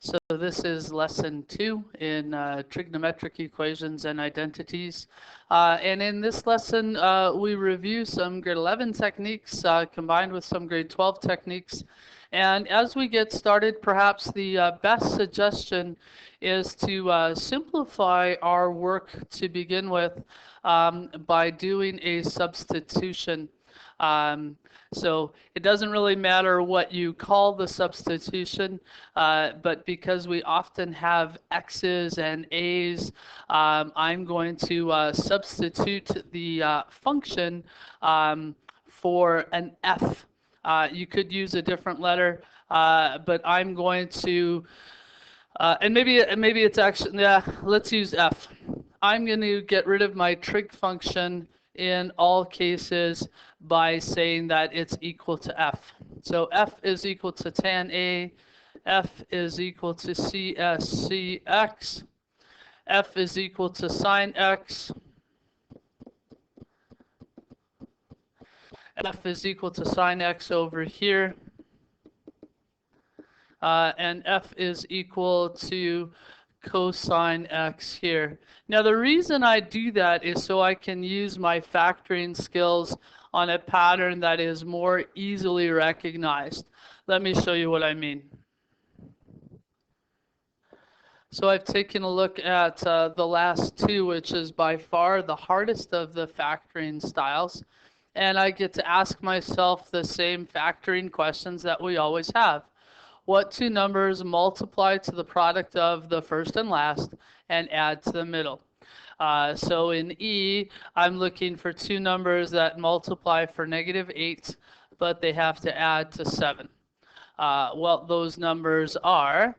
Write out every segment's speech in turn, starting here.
So this is lesson 2 in trigonometric equations and identities. And in this lesson, we review some grade 11 techniques combined with some grade 12 techniques. And as we get started, perhaps the best suggestion is to simplify our work to begin with by doing a substitution. Um, so it doesn't really matter what you call the substitution, but because we often have X's and A's, I'm going to substitute the function for an F. You could use a different letter, but I'm going to, and maybe it's actually, yeah, let's use F. I'm going to get rid of my trig function in all cases by saying that it's equal to F. So F is equal to tan A, F is equal to CSCX, F is equal to sine X, F is equal to sine X over here, and F is equal to cosine X here. Now the reason I do that is so I can use my factoring skills on a pattern that is more easily recognized. Let me show you what I mean. So I've taken a look at the last two, which is by far the hardest of the factoring styles. And I get to ask myself the same factoring questions that we always have. What two numbers multiply to the product of the first and last and add to the middle? So in E, I'm looking for two numbers that multiply for -8, but they have to add to 7. Well, those numbers are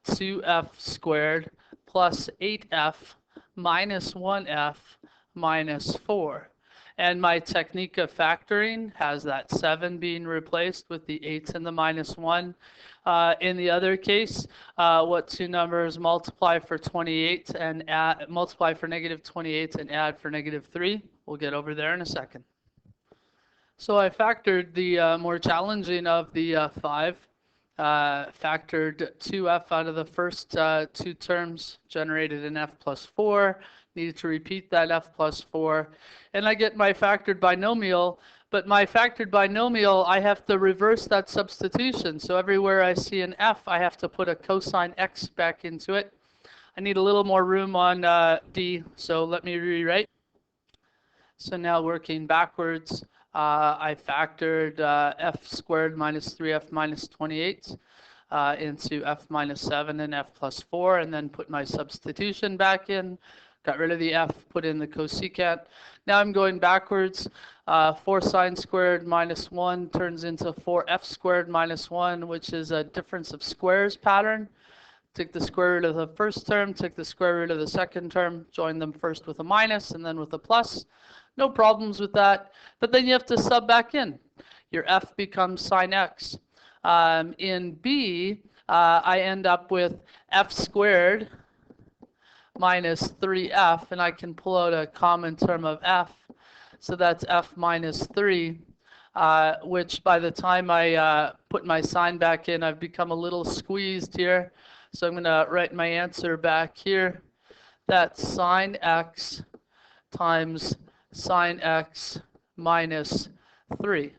2f squared plus 8f minus 1f minus 4. And my technique of factoring has that 7 being replaced with the 8 and the minus 1. In the other case, what two numbers multiply for 28 and multiply for -28 and add for -3? We'll get over there in a second. So I factored the more challenging of the 5. Factored 2f out of the first two terms, generated an f plus 4, needed to repeat that f plus 4, and I get my factored binomial, but my factored binomial, I have to reverse that substitution. So everywhere I see an f, I have to put a cosine x back into it. I need a little more room on D, so let me rewrite. So now working backwards, I factored f squared minus 3f minus 28 into f minus 7 and f plus 4, and then put my substitution back in. Got rid of the f, put in the cosecant. Now I'm going backwards. 4 sine squared minus 1 turns into 4f squared minus 1, which is a difference of squares pattern. Take the square root of the first term, take the square root of the second term, join them first with a minus and then with a plus. No problems with that, but then you have to sub back in. Your f becomes sine x. In B, I end up with f squared minus 3f, and I can pull out a common term of f. So that's f minus 3, which by the time I put my sign back in, I've become a little squeezed here. So I'm going to write my answer back here. That's sine x times sine x minus 3.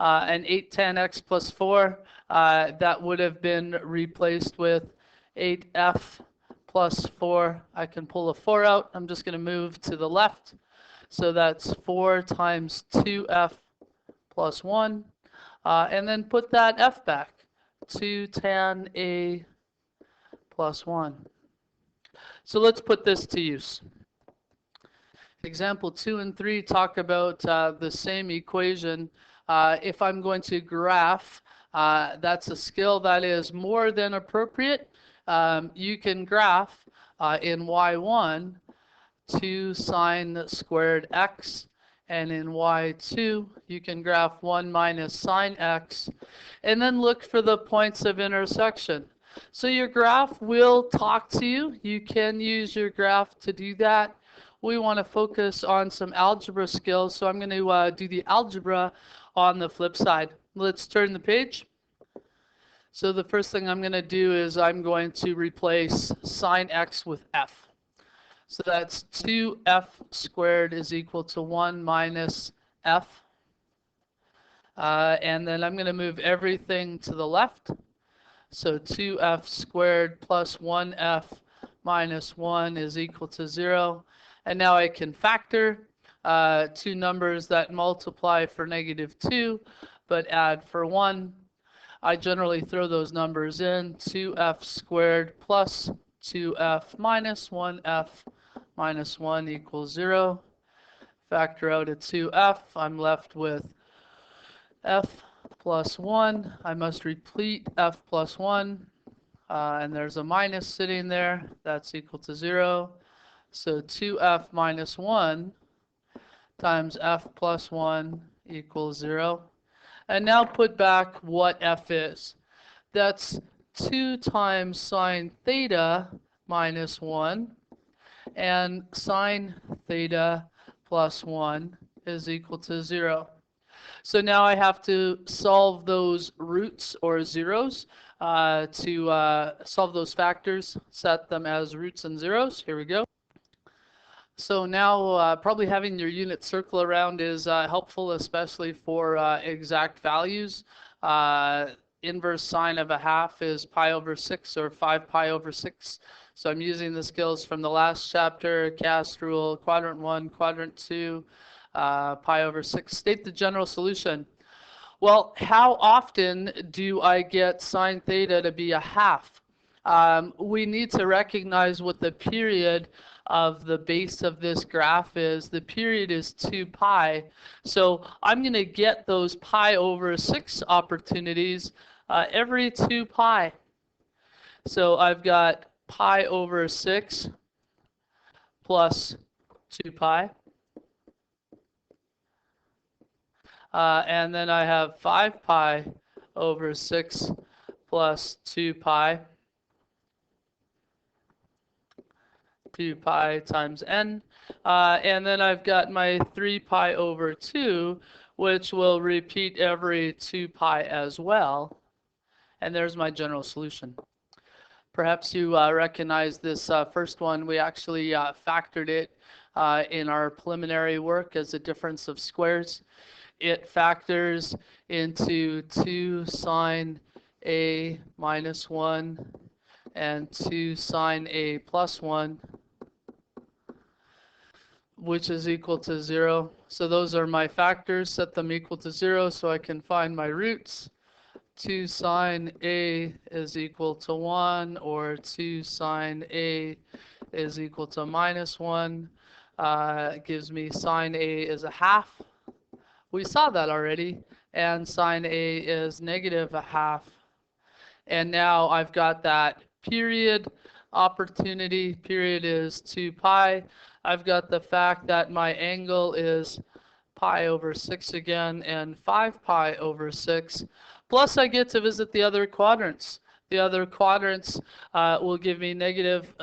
And 8 tan x plus 4, that would have been replaced with 8f plus 4. I can pull a 4 out. I'm just going to move to the left. So that's 4 times 2f plus 1. And then put that f back. 2 tan a plus 1. So let's put this to use. Example 2 and 3 talk about the same equation. If I'm going to graph, that's a skill that is more than appropriate. You can graph in y1 2 sine squared x, and in y2 you can graph 1 minus sine x, and then look for the points of intersection. So your graph will talk to you. You can use your graph to do that. We want to focus on some algebra skills, so I'm going to do the algebra on the flip side. Let's turn the page. So the first thing I'm going to do is I'm going to replace sine x with f. So that's 2f squared is equal to 1 minus f. And then I'm going to move everything to the left. So 2f squared plus 1f minus 1 is equal to 0. And now I can factor two numbers that multiply for -2, but add for 1. I generally throw those numbers in. 2f squared plus 2f minus 1f minus 1 equals 0. Factor out a 2f. I'm left with f plus 1. I must repeat f plus 1. And there's a minus sitting there. That's equal to 0. So 2f minus 1 times f plus 1 equals 0. And now put back what f is. That's 2 times sine theta minus 1, and sine theta plus 1 is equal to 0. So now I have to solve those roots or zeros to solve those factors, set them as roots and zeros. Here we go. So now probably having your unit circle around is helpful, especially for exact values. Inverse sine of a half is pi over 6 or 5 pi over 6. So I'm using the skills from the last chapter, cast rule, quadrant 1, quadrant 2, pi over 6. State the general solution. Well, how often do I get sine theta to be a half? We need to recognize what the period of the base of this graph is. The period is 2 pi. So I'm going to get those pi over 6 opportunities every 2 pi. So I've got pi over 6 plus 2 pi. And then I have 5 pi over 6 plus 2 pi. 2 pi times n. And then I've got my 3 pi over 2, which will repeat every 2 pi as well. And there's my general solution. Perhaps you recognize this first one. We actually factored it in our preliminary work as a difference of squares. It factors into 2 sine a minus 1 and 2 sine a plus 1, which is equal to 0. So those are my factors. Set them equal to 0 so I can find my roots. 2 sine a is equal to 1, or 2 sine a is equal to minus 1. Gives me sine a is a half. We saw that already. And sine a is negative a half. And now I've got that period opportunity. Period is 2 pi. I've got the fact that my angle is pi over 6 again, and 5 pi over 6. Plus I get to visit the other quadrants. The other quadrants will give me negative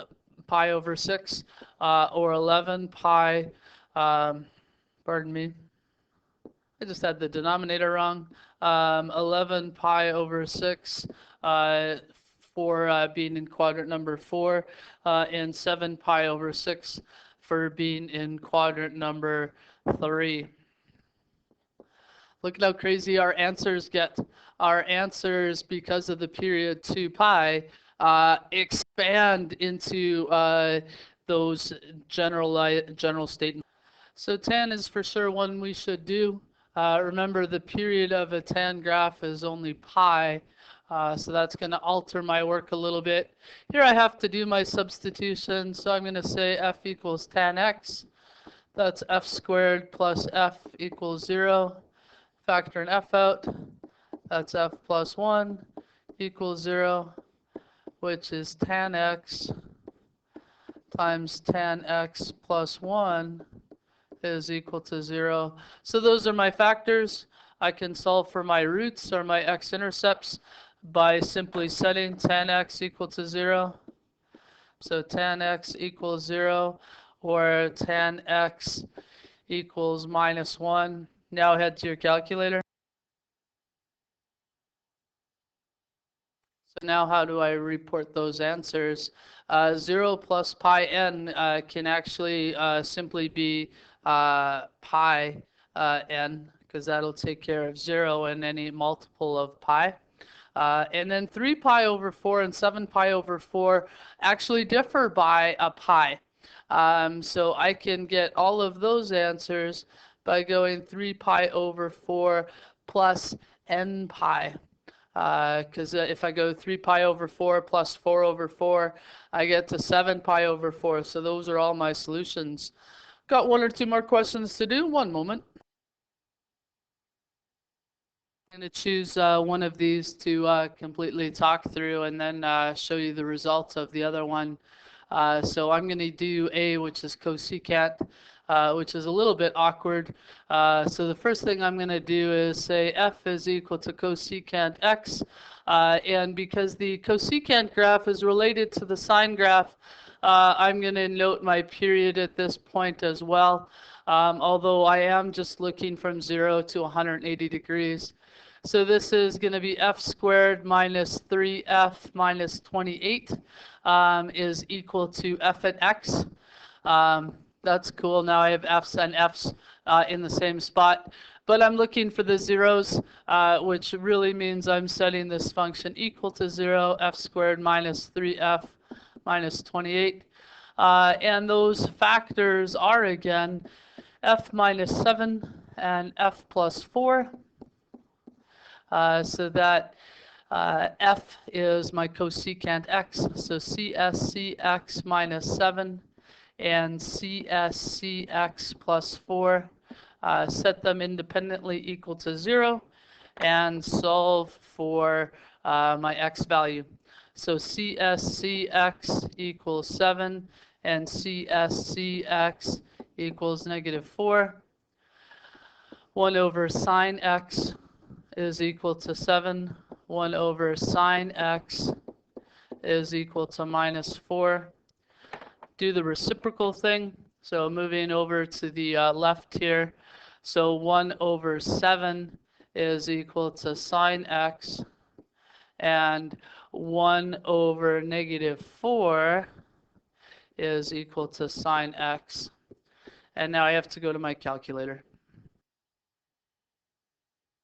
pi over 6 or 11 pi, pardon me, I just had the denominator wrong. 11 pi over 6 for being in quadrant number 4, and 7 pi over 6 for being in quadrant number 3. Look at how crazy our answers get. Our answers, because of the period 2 pi, expand into those general statements. So tan is for sure one we should do. Remember, the period of a tan graph is only pi, so that's going to alter my work a little bit. Here I have to do my substitution, so I'm going to say f equals tan x. That's f squared plus f equals 0. Factor an f out. That's f plus 1 equals 0, which is tan x times tan x plus 1 is equal to 0. So those are my factors. I can solve for my roots or my x-intercepts by simply setting tan x equal to 0. So tan x equals 0, or tan x equals minus 1. Now head to your calculator. Now how do I report those answers? 0 plus pi n can actually simply be pi n, because that'll take care of 0 and any multiple of pi. And then 3 pi over 4 and 7 pi over 4 actually differ by a pi. So I can get all of those answers by going 3 pi over 4 plus n pi. Because if I go 3 pi over 4 plus 4 over 4, I get to 7 pi over 4. So those are all my solutions. Got one or two more questions to do. One moment. I'm going to choose one of these to completely talk through and then show you the results of the other one. So I'm going to do A, which is cosecant, which is a little bit awkward. So the first thing I'm going to do is say f is equal to cosecant x. And because the cosecant graph is related to the sine graph, I'm going to note my period at this point as well, although I am just looking from 0 to 180 degrees. So this is going to be f squared minus 3f minus 28 is equal to f at x. That's cool. Now I have f's and f's in the same spot. But I'm looking for the zeros, which really means I'm setting this function equal to 0, f squared minus 3f minus 28. And those factors are, again, f minus 7 and f plus 4. So that f is my cosecant x, so CSCx minus 7 and CSCx plus 4. Set them independently equal to 0 and solve for my x value. So CSCx equals 7 and CSCx equals negative 4. 1 over sine x is equal to 7. 1 over sine x is equal to minus 4. Do the reciprocal thing. So moving over to the left here. So 1 over 7 is equal to sine x. And 1 over negative 4 is equal to sine x. And now I have to go to my calculator.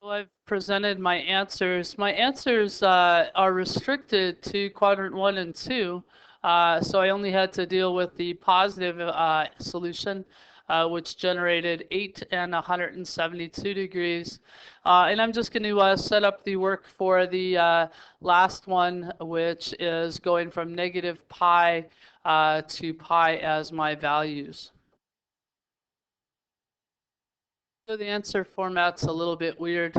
Well, I've presented my answers. My answers are restricted to quadrant 1 and 2, so I only had to deal with the positive solution, which generated 8 and 172 degrees. And I'm just going to set up the work for the last one, which is going from negative pi to pi as my values. So the answer format's a little bit weird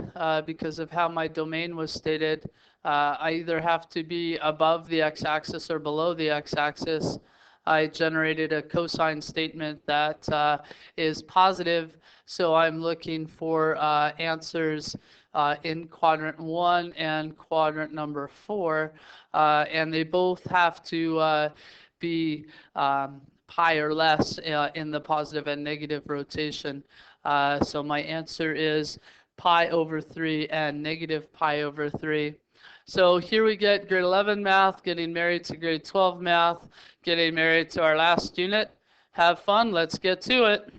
because of how my domain was stated. I either have to be above the x-axis or below the x-axis. I generated a cosine statement that is positive, so I'm looking for answers in quadrant 1 and quadrant number 4, and they both have to be pi or less in the positive and negative rotation. So my answer is pi over 3 and negative pi over 3. So here we get grade 11 math, getting married to grade 12 math, getting married to our last unit. Have fun, let's get to it.